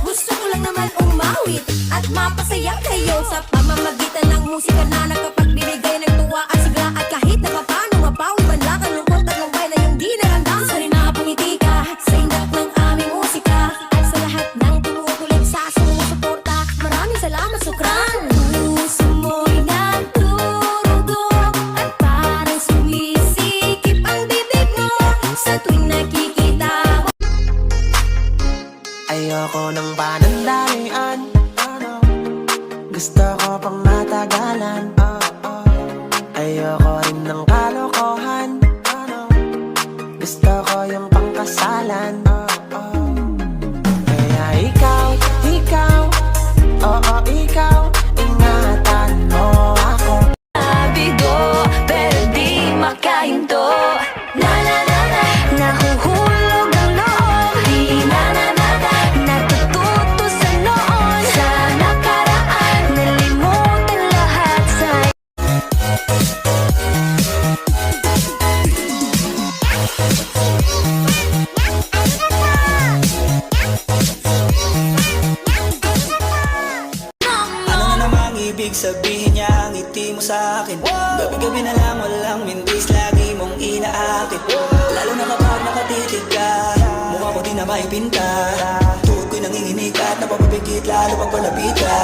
Gusto ko lang naman umawit at mapasaya kayo sa pamamagitan ng musika na nakapagbibigay ng tuwa at sigla. At kahit na paano mapawi man lang ang lungkot at lumbay na yung di naramdam. Sorry na pumiti ka sa indak ng aming musika at sa lahat ng tumutulig sa sumusuporta. Maraming salamat, sukran. Puso mo'y nagdurugong at parang sumisikip ang bibig mo sa tuwing nakikita mo. Ayoko ng panandalian, gusto ko pang matagalan. Ayoko rin ng kalokohan, gusto ko yung pangkasalan. Kaya ikaw, oo ikaw, ingatan mo ako. Bigo, pero di makahinto. Na na na na, nahuhulog ang loob. Di na na na na, natututo sa noon. Sa nakaraan, nalimutan lahat sa Ano na namang ibig sabihin niya ang ngiti mo sa akin? Gabi-gabi na lang walang mindis, lagi mong inaakit. Lalo na kapag nakatitig ka, mukha ko di na maipinta. Tuhod ko'y nanginginig at napapabigit lalo pag palapit ka.